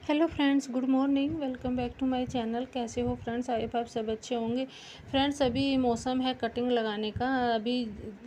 Hello friends, good morning. Welcome back to my channel. कैसे हो friends? I hope आप सब अच्छे होंगे। फ्रेंड्स, अभी मौसम है कटिंग लगाने का। अभी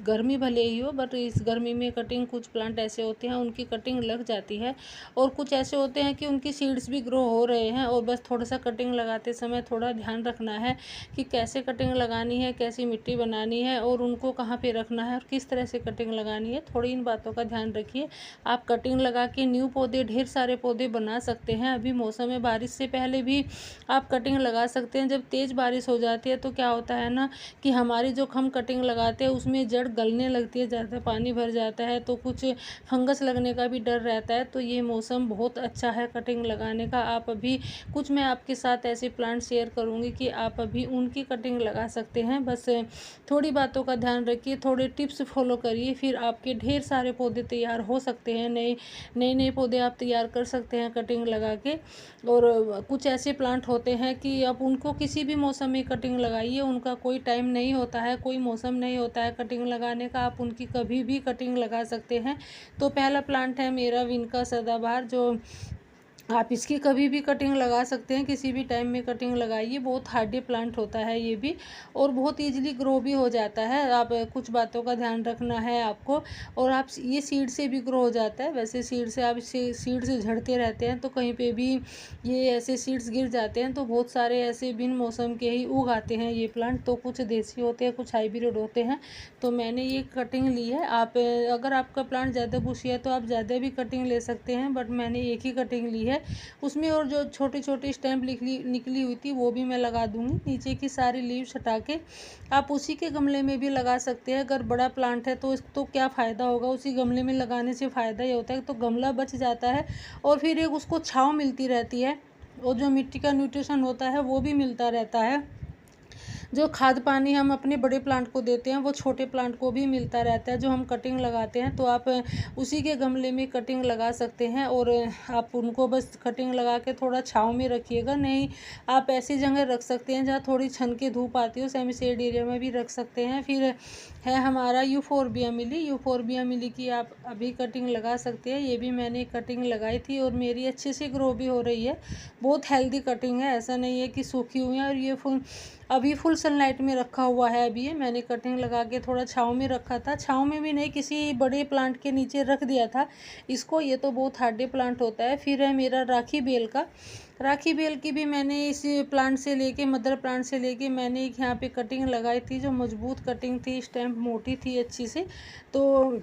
गर्मी भले ही हो, बट इस गर्मी में कटिंग, कुछ प्लांट ऐसे होते हैं उनकी कटिंग लग जाती है, और कुछ ऐसे होते हैं कि उनकी सीड्स भी ग्रो हो रहे हैं। और बस थोड़ा सा कटिंग लगाते समय थोड़ा ध्यान रखना है कि कैसे कटिंग लगानी है, कैसी मिट्टी बनानी है, और उनको कहाँ पर रखना है और किस तरह से कटिंग लगानी है। थोड़ी इन बातों का ध्यान रखिए। आप कटिंग लगा के न्यू पौधे, ढेर सारे पौधे बना सकते हैं। अभी मौसम है बारिश से पहले भी आप कटिंग लगा सकते हैं। जब तेज़ बारिश हो जाती है तो क्या होता है ना कि हमारी जो हम कटिंग लगाते हैं उसमें जड़ गलने लगती है, ज़्यादा पानी भर जाता है तो कुछ फंगस लगने का भी डर रहता है। तो ये मौसम बहुत अच्छा है कटिंग लगाने का। आप अभी कुछ, मैं आपके साथ ऐसे प्लांट शेयर करूँगी कि आप अभी उनकी कटिंग लगा सकते हैं। बस थोड़ी बातों का ध्यान रखिए, थोड़े टिप्स फॉलो करिए, फिर आपके ढेर सारे पौधे तैयार हो सकते हैं। नए नए नए पौधे आप तैयार कर सकते हैं कटिंग लगा के। और कुछ ऐसे प्लांट होते हैं कि आप उनको किसी भी मौसम में कटिंग लगाइए, उनका कोई टाइम नहीं होता है, कोई मौसम नहीं होता है कटिंग लगाने का। आप उनकी कभी भी कटिंग लगा सकते हैं। तो पहला प्लांट है मेरा विनका सदाबहार, जो आप इसकी कभी भी कटिंग लगा सकते हैं, किसी भी टाइम में कटिंग लगाइए। बहुत हार्डी प्लांट होता है ये भी, और बहुत इजीली ग्रो भी हो जाता है। आप कुछ बातों का ध्यान रखना है आपको। और आप ये सीड से भी ग्रो हो जाता है। वैसे सीड से, आप सीड से झड़ते रहते हैं तो कहीं पे भी ये ऐसे सीड्स गिर जाते हैं। तो बहुत सारे ऐसे बिन मौसम के ही उग आते हैं ये प्लांट। तो कुछ देसी होते हैं, कुछ हाइब्रिड होते हैं। तो मैंने ये कटिंग ली है। आप अगर आपका प्लांट ज़्यादा बुशी है तो आप ज़्यादा भी कटिंग ले सकते हैं, बट मैंने एक ही कटिंग ली है उसमें। और जो छोटी छोटी स्टैम्प निकली हुई थी वो भी मैं लगा दूंगी। नीचे की सारी लीव्स हटा के आप उसी के गमले में भी लगा सकते हैं। अगर बड़ा प्लांट है तो क्या फ़ायदा होगा, उसी गमले में लगाने से फ़ायदा ही होता है। तो गमला बच जाता है और फिर एक उसको छाँव मिलती रहती है, और जो मिट्टी का न्यूट्रिशन होता है वो भी मिलता रहता है। जो खाद पानी हम अपने बड़े प्लांट को देते हैं वो छोटे प्लांट को भी मिलता रहता है जो हम कटिंग लगाते हैं। तो आप उसी के गमले में कटिंग लगा सकते हैं, और आप उनको बस कटिंग लगा के थोड़ा छाँव में रखिएगा। नहीं, आप ऐसी जगह रख सकते हैं जहाँ थोड़ी छन के धूप आती हो, सेमी शेड एरिया में भी रख सकते हैं। फिर है हमारा यूफोरबिया मिली की आप अभी कटिंग लगा सकते हैं। ये भी मैंने कटिंग लगाई थी और मेरी अच्छे से ग्रो भी हो रही है। बहुत हेल्दी कटिंग है, ऐसा नहीं है कि सूखी हुई है। और ये अभी फुल सनलाइट में रखा हुआ है। अभी ये मैंने कटिंग लगा के थोड़ा छाँव में रखा था, छाँव में भी नहीं, किसी बड़े प्लांट के नीचे रख दिया था इसको। ये तो बहुत हार्डे प्लांट होता है। फिर है मेरा राखी बेल की भी मैंने इस प्लांट से लेके, मदर प्लांट से लेके मैंने एक यहाँ पे कटिंग लगाई थी जो मजबूत कटिंग थी, स्टैम्प मोटी थी अच्छी से। तो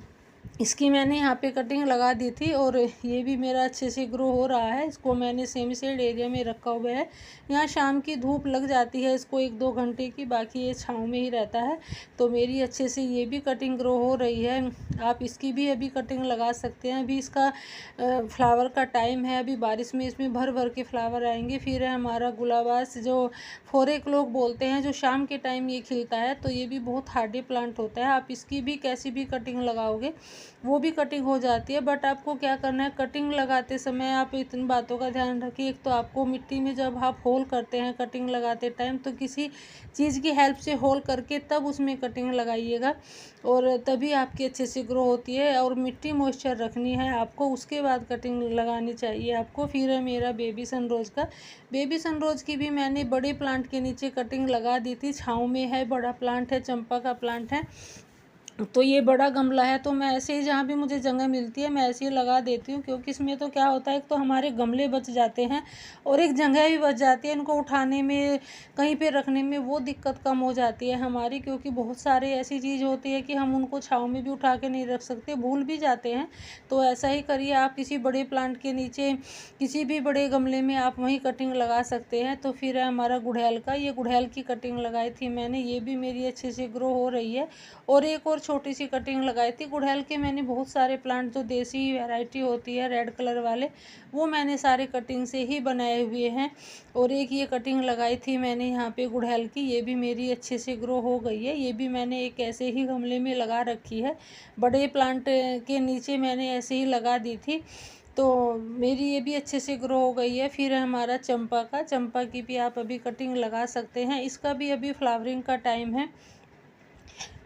इसकी मैंने यहाँ पे कटिंग लगा दी थी, और ये भी मेरा अच्छे से ग्रो हो रहा है। इसको मैंने सेमी शेड एरिया में रखा हुआ है। यहाँ शाम की धूप लग जाती है इसको 1-2 घंटे की, बाकी ये छाँव में ही रहता है। तो मेरी अच्छे से ये भी कटिंग ग्रो हो रही है। आप इसकी भी अभी कटिंग लगा सकते हैं। अभी इसका फ्लावर का टाइम है, अभी बारिश में इसमें भर भर के फ्लावर आएंगे। फिर है हमारा गुलाबास, जो फोरेक लोग बोलते हैं, जो शाम के टाइम ये खिलता है। तो ये भी बहुत हार्डी प्लांट होता है। आप इसकी भी कैसी भी कटिंग लगाओगे वो भी कटिंग हो जाती है। बट आपको क्या करना है, कटिंग लगाते समय आप इन बातों का ध्यान रखिए। एक तो आपको मिट्टी में जब आप होल करते हैं कटिंग लगाते टाइम, तो किसी चीज़ की हेल्प से होल करके तब उसमें कटिंग लगाइएगा, और तभी आपकी अच्छे से ग्रो होती है। और मिट्टी मॉइस्चर रखनी है आपको, उसके बाद कटिंग लगानी चाहिए आपको। फिर है मेरा बेबी सनरोज की भी मैंने बड़े प्लांट के नीचे कटिंग लगा दी थी, छाँव में है, बड़ा प्लांट है, चंपा का प्लांट है। तो ये बड़ा गमला है, तो मैं ऐसे ही जहाँ भी मुझे जगह मिलती है मैं ऐसे ही लगा देती हूँ। क्योंकि इसमें तो क्या होता है, एक तो हमारे गमले बच जाते हैं और एक जगह भी बच जाती है। इनको उठाने में, कहीं पे रखने में वो दिक्कत कम हो जाती है हमारी। क्योंकि बहुत सारे ऐसी चीज़ होती है कि हम उनको छाँव में भी उठा के नहीं रख सकते, भूल भी जाते हैं। तो ऐसा ही करिए, आप किसी बड़े प्लांट के नीचे, किसी भी बड़े गमले में आप वहीं कटिंग लगा सकते हैं। तो फिर है हमारा गुड़हल का, ये गुड़हल की कटिंग लगाई थी मैंने, ये भी मेरी अच्छे से ग्रो हो रही है। और एक और छोटी सी कटिंग लगाई थी गुड़हल के। मैंने बहुत सारे प्लांट, जो देसी वैरायटी होती है रेड कलर वाले, वो मैंने सारे कटिंग से ही बनाए हुए हैं। और एक ये कटिंग लगाई थी मैंने यहाँ पे गुड़हल की, ये भी मेरी अच्छे से ग्रो हो गई है। ये भी मैंने एक ऐसे ही गमले में लगा रखी है, बड़े प्लांट के नीचे मैंने ऐसे ही लगा दी थी। तो मेरी ये भी अच्छे से ग्रो हो गई है। फिर हमारा चंपा की भी आप अभी कटिंग लगा सकते हैं, इसका भी अभी फ्लावरिंग का टाइम है।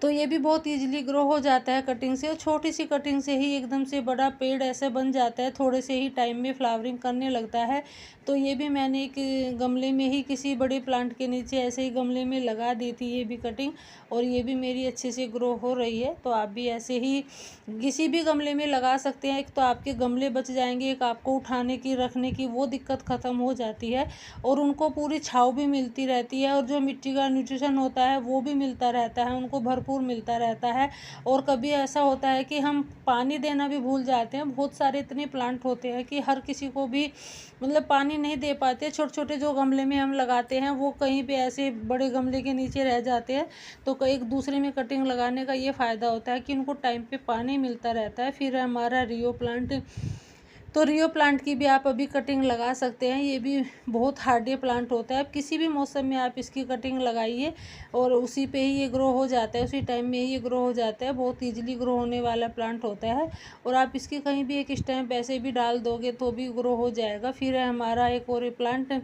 तो ये भी बहुत इजीली ग्रो हो जाता है कटिंग से, और छोटी सी कटिंग से ही एकदम से बड़ा पेड़ ऐसे बन जाता है, थोड़े से ही टाइम में फ्लावरिंग करने लगता है। तो ये भी मैंने एक गमले में ही किसी बड़े प्लांट के नीचे ऐसे ही गमले में लगा दी थी ये भी कटिंग, और ये भी मेरी अच्छे से ग्रो हो रही है। तो आप भी ऐसे ही किसी भी गमले में लगा सकते हैं। एक तो आपके गमले बच जाएंगे, एक आपको उठाने की रखने की वो दिक्कत ख़त्म हो जाती है, और उनको पूरी छाँव भी मिलती रहती है, और जो मिट्टी का न्यूट्रिशन होता है वो भी मिलता रहता है, उनको भरपूर मिलता रहता है। और कभी ऐसा होता है कि हम पानी देना भी भूल जाते हैं। बहुत सारे इतने प्लांट होते हैं कि हर किसी को भी मतलब पानी नहीं दे पाते। छोटे छोटे जो गमले में हम लगाते हैं वो कहीं पे ऐसे बड़े गमले के नीचे रह जाते हैं। तो एक दूसरे में कटिंग लगाने का ये फ़ायदा होता है कि उनको टाइम पे पानी मिलता रहता है। फिर हमारा रियो प्लांट, तो रियो प्लांट की भी आप अभी कटिंग लगा सकते हैं। ये भी बहुत हार्डी प्लांट होता है, किसी भी मौसम में आप इसकी कटिंग लगाइए और उसी पे ही ये ग्रो हो जाता है, उसी टाइम में ही ये ग्रो हो जाता है। बहुत ईजिली ग्रो होने वाला प्लांट होता है, और आप इसकी कहीं भी एक स्टैम्प ऐसे भी डाल दोगे तो भी ग्रो हो जाएगा। फिर है हमारा एक और प्लांट,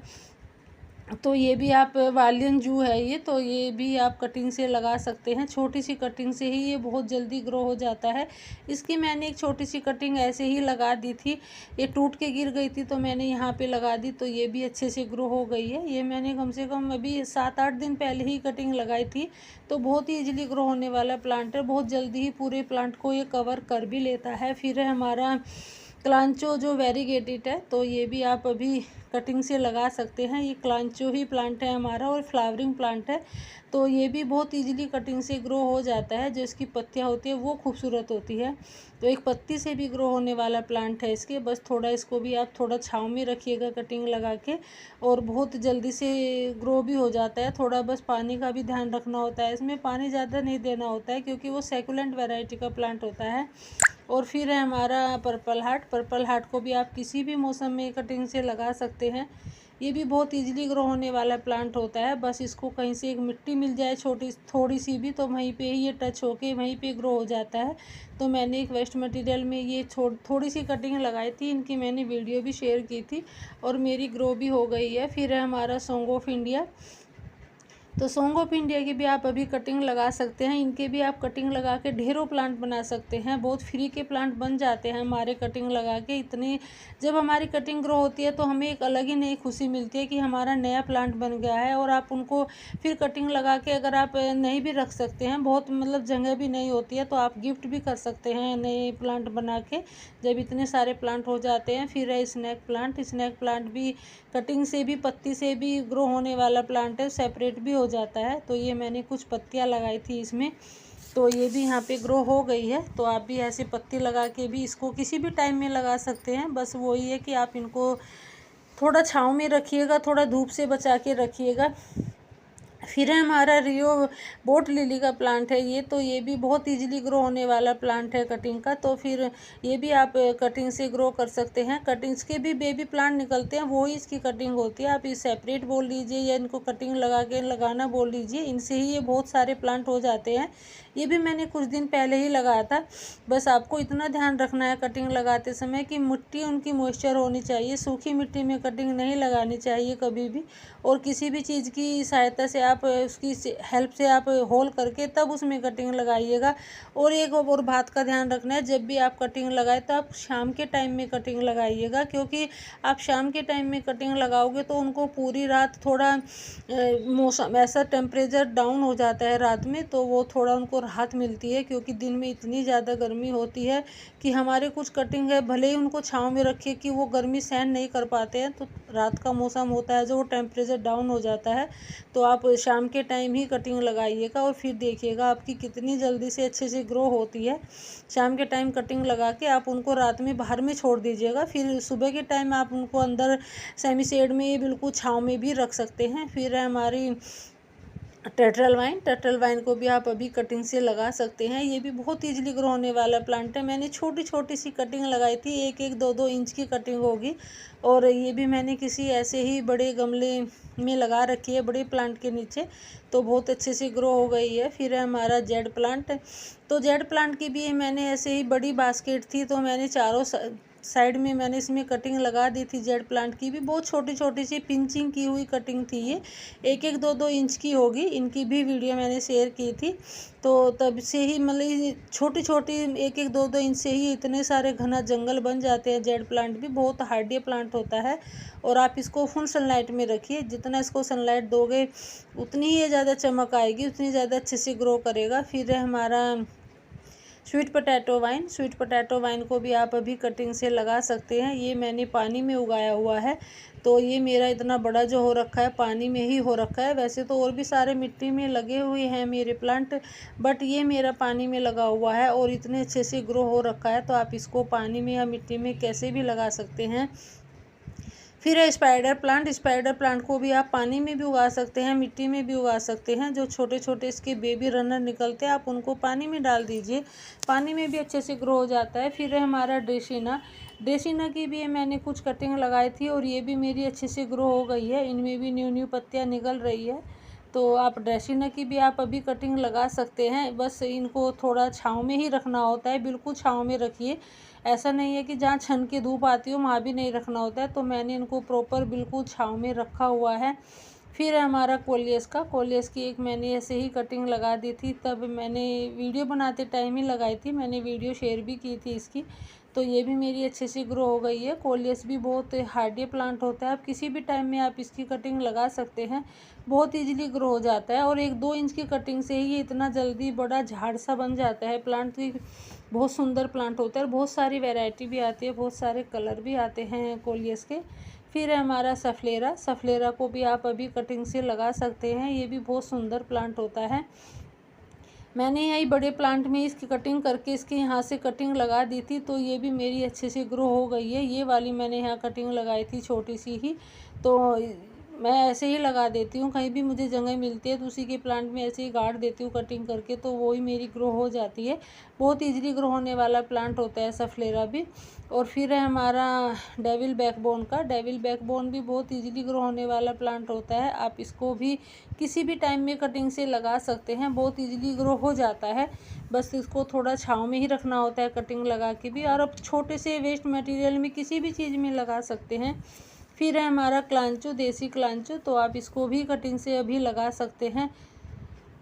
तो ये भी आप वालियन जू है ये, तो ये भी आप कटिंग से लगा सकते हैं। छोटी सी कटिंग से ही ये बहुत जल्दी ग्रो हो जाता है। इसकी मैंने एक छोटी सी कटिंग ऐसे ही लगा दी थी, ये टूट के गिर गई थी तो मैंने यहाँ पे लगा दी, तो ये भी अच्छे से ग्रो हो गई है। ये मैंने कम से कम अभी 7-8 दिन पहले ही कटिंग लगाई थी। तो बहुत ही ईजिली ग्रो होने वाला प्लांट है, बहुत जल्दी ही पूरे प्लांट को ये कवर कर भी लेता है। फिर है हमारा क्लांचो जो वेरीगेटेड है, तो ये भी आप अभी कटिंग से लगा सकते हैं। ये क्लांचो ही प्लांट है हमारा, और फ्लावरिंग प्लांट है। तो ये भी बहुत इजीली कटिंग से ग्रो हो जाता है। जो इसकी पत्तियां होती है वो खूबसूरत होती है, तो एक पत्ती से भी ग्रो होने वाला प्लांट है इसके। बस थोड़ा इसको भी आप थोड़ा छाँव में रखिएगा कटिंग लगा के, और बहुत जल्दी से ग्रो भी हो जाता है। थोड़ा बस पानी का भी ध्यान रखना होता है, इसमें पानी ज़्यादा नहीं देना होता है क्योंकि वो सेकुलेंट वैरायटी का प्लांट होता है। और फिर है हमारा पर्पल हार्ट। पर्पल हार्ट को भी आप किसी भी मौसम में कटिंग से लगा सकते हैं। ये भी बहुत इजीली ग्रो होने वाला प्लांट होता है। बस इसको कहीं से एक मिट्टी मिल जाए छोटी थोड़ी सी भी, तो वहीं पे ही ये टच होके वहीं पे ग्रो हो जाता है। तो मैंने एक वेस्ट मटेरियल में ये थोड़ी सी कटिंग लगाई थी, इनकी मैंने वीडियो भी शेयर की थी, और मेरी ग्रो भी हो गई है। फिर है हमारा सॉन्ग ऑफ इंडिया। तो सॉन्ग ऑफ इंडिया की भी आप अभी कटिंग लगा सकते हैं। इनके भी आप कटिंग लगा के ढेरों प्लांट बना सकते हैं। बहुत फ्री के प्लांट बन जाते हैं हमारे कटिंग लगा के। इतनी जब हमारी कटिंग ग्रो होती है तो हमें एक अलग ही नई खुशी मिलती है कि हमारा नया प्लांट बन गया है। और आप उनको फिर कटिंग लगा के अगर आप नहीं भी रख सकते हैं, बहुत मतलब जगह भी नहीं होती है, तो आप गिफ्ट भी कर सकते हैं नए प्लांट बना के, जब इतने सारे प्लांट हो जाते हैं। फिर है स्नैक प्लांट। स्नैक प्लांट भी कटिंग से भी पत्ती से भी ग्रो होने वाला प्लांट है, सेपरेट भी हो जाता है। तो ये मैंने कुछ पत्तियां लगाई थी इसमें, तो ये भी यहाँ पे ग्रो हो गई है। तो आप भी ऐसे पत्ती लगा के भी इसको किसी भी टाइम में लगा सकते हैं। बस वही है कि आप इनको थोड़ा छाँव में रखिएगा, थोड़ा धूप से बचा के रखिएगा। फिर है हमारा रियो बोट लिली का प्लांट है ये, तो ये भी बहुत इजीली ग्रो होने वाला प्लांट है कटिंग का। तो फिर ये भी आप कटिंग से ग्रो कर सकते हैं। कटिंग्स के भी बेबी प्लांट निकलते हैं, वो ही इसकी कटिंग होती है। आप ये सेपरेट बोल लीजिए या इनको कटिंग लगा के लगाना बोल लीजिए, इनसे ही ये बहुत सारे प्लांट हो जाते हैं। ये भी मैंने कुछ दिन पहले ही लगाया था। बस आपको इतना ध्यान रखना है कटिंग लगाते समय कि मिट्टी उनकी मॉइस्चर होनी चाहिए। सूखी मिट्टी में कटिंग नहीं लगानी चाहिए कभी भी, और किसी भी चीज़ की सहायता से आप उसकी हेल्प से आप होल करके तब उसमें कटिंग लगाइएगा। और एक और बात का ध्यान रखना है, जब भी आप कटिंग लगाए तो आप शाम के टाइम में कटिंग लगाइएगा, क्योंकि आप शाम के टाइम में कटिंग लगाओगे तो उनको पूरी रात थोड़ा मौसम ऐसा टेम्परेचर डाउन हो जाता है रात में, तो वो थोड़ा उनको राहत मिलती है। क्योंकि दिन में इतनी ज़्यादा गर्मी होती है कि हमारे कुछ कटिंग है भले ही उनको छाँव में रखिए कि वो गर्मी सहन नहीं कर पाते हैं, तो रात का मौसम होता है जो टेम्परेचर डाउन हो जाता है। तो आप शाम के टाइम ही कटिंग लगाइएगा, और फिर देखिएगा आपकी कितनी जल्दी से अच्छे से ग्रो होती है। शाम के टाइम कटिंग लगा के आप उनको रात में बाहर में छोड़ दीजिएगा, फिर सुबह के टाइम आप उनको अंदर सेमी शेड में बिल्कुल छाँव में भी रख सकते हैं। फिर है हमारी टर्टल वाइन। टर्टल वाइन को भी आप अभी कटिंग से लगा सकते हैं। ये भी बहुत इजीली ग्रो होने वाला प्लांट है। मैंने छोटी छोटी सी कटिंग लगाई थी, 1-2 इंच की कटिंग होगी, और ये भी मैंने किसी ऐसे ही बड़े गमले में लगा रखी है बड़े प्लांट के नीचे, तो बहुत अच्छे से ग्रो हो गई है। फिर है हमारा जेड प्लांट। तो जेड प्लांट की भी मैंने ऐसे ही बड़ी बास्केट थी, तो मैंने साइड में मैंने इसमें कटिंग लगा दी थी जेड प्लांट की भी, बहुत छोटी छोटी सी पिंचिंग की हुई कटिंग थी ये, 1-1, 2-2 इंच की होगी, इनकी भी वीडियो मैंने शेयर की थी। तो तब से ही मतलब छोटी छोटी 1-1, 2-2 इंच से ही इतने सारे घना जंगल बन जाते हैं। जेड प्लांट भी बहुत हार्डी प्लांट होता है और आप इसको फुल सनलाइट में रखिए, जितना इसको सनलाइट दोगे उतनी ही ज़्यादा चमक आएगी, उतनी ज़्यादा अच्छे से ग्रो करेगा। फिर है हमारा sweet potato wine. Sweet potato wine को भी आप अभी कटिंग से लगा सकते हैं। ये मैंने पानी में उगाया हुआ है, तो ये मेरा इतना बड़ा जो हो रखा है पानी में ही हो रखा है। वैसे तो और भी सारे मिट्टी में लगे हुए हैं मेरे प्लांट, बट ये मेरा पानी में लगा हुआ है और इतने अच्छे से ग्रो हो रखा है। तो आप इसको पानी में या मिट्टी में कैसे भी लगा सकते हैं। फिर है स्पाइडर प्लांट। स्पाइडर प्लांट को भी आप पानी में भी उगा सकते हैं, मिट्टी में भी उगा सकते हैं। जो छोटे छोटे इसके बेबी रनर निकलते हैं आप उनको पानी में डाल दीजिए, पानी में भी अच्छे से ग्रो हो जाता है। फिर है हमारा ड्रेसिना। ड्रेसिना की भी मैंने कुछ कटिंग लगाई थी और ये भी मेरी अच्छे से ग्रो हो गई है, इनमें भी न्यू न्यू पत्तियाँ निकल रही है। तो आप ड्रेसिना की भी आप अभी कटिंग लगा सकते हैं, बस इनको थोड़ा छाँव में ही रखना होता है, बिल्कुल छाँव में रखिए। ऐसा नहीं है कि जहाँ छन के धूप आती हो वहाँ भी नहीं रखना होता है। तो मैंने इनको प्रॉपर बिल्कुल छाँव में रखा हुआ है। फिर है हमारा कोलियस का। कोलियस की एक मैंने ऐसे ही कटिंग लगा दी थी, तब मैंने वीडियो बनाते टाइम ही लगाई थी, मैंने वीडियो शेयर भी की थी इसकी। तो ये भी मेरी अच्छे से ग्रो हो गई है। कोलियस भी बहुत हार्डी प्लांट होता है, आप किसी भी टाइम में आप इसकी कटिंग लगा सकते हैं, बहुत ईजिली ग्रो हो जाता है। और 1-2 इंच की कटिंग से ही ये इतना जल्दी बड़ा झाड़ सा बन जाता है प्लांट की। बहुत सुंदर प्लांट होता है और बहुत सारी वैरायटी भी आती है, बहुत सारे कलर भी आते हैं कोलियस के। फिर है हमारा सफलेरा। सफलेरा को भी आप अभी कटिंग से लगा सकते हैं, ये भी बहुत सुंदर प्लांट होता है। मैंने यही बड़े प्लांट में इसकी कटिंग करके इसके यहाँ से कटिंग लगा दी थी, तो ये भी मेरी अच्छे से ग्रो हो गई है। ये वाली मैंने यहाँ कटिंग लगाई थी छोटी सी ही, तो मैं ऐसे ही लगा देती हूँ, कहीं भी मुझे जगह मिलती है तो उसी के प्लांट में ऐसे ही गाड़ देती हूँ कटिंग करके, तो वो ही मेरी ग्रो हो जाती है। बहुत ईजिली ग्रो होने वाला प्लांट होता है सफलेरा भी। और फिर है हमारा डेविल बैकबोन का। डेविल बैकबोन भी बहुत ईजिली ग्रो होने वाला प्लांट होता है, आप इसको भी किसी भी टाइम में कटिंग से लगा सकते हैं, बहुत ईजिली ग्रो हो जाता है। बस इसको थोड़ा छाँव में ही रखना होता है कटिंग लगा के भी, और अब छोटे से वेस्ट मटेरियल में किसी भी चीज़ में लगा सकते हैं। फिर है हमारा क्लांचो, देसी क्लांचो, तो आप इसको भी कटिंग से अभी लगा सकते हैं।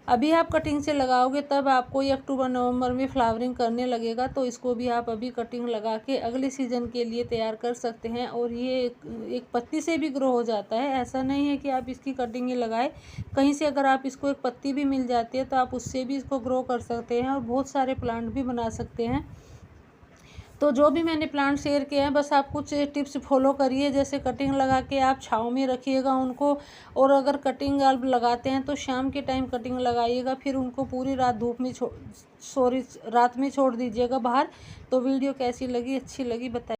अभी आप कटिंग से लगाओगे तब आपको ये अक्टूबर-नवंबर में फ्लावरिंग करने लगेगा, तो इसको भी आप अभी कटिंग लगा के अगले सीज़न के लिए तैयार कर सकते हैं। और ये एक पत्ती से भी ग्रो हो जाता है, ऐसा नहीं है कि आप इसकी कटिंग ही लगाए, कहीं से अगर आप इसको एक पत्ती भी मिल जाती है तो आप उससे भी इसको ग्रो कर सकते हैं और बहुत सारे प्लांट भी बना सकते हैं। तो जो भी मैंने प्लांट शेयर किए हैं बस आप कुछ टिप्स फॉलो करिए, जैसे कटिंग लगा के आप छाँव में रखिएगा उनको, और अगर कटिंग आप लगाते हैं तो शाम के टाइम कटिंग लगाइएगा, फिर उनको पूरी रात धूप में रात में छोड़ दीजिएगा बाहर। तो वीडियो कैसी लगी, अच्छी लगी बताइए।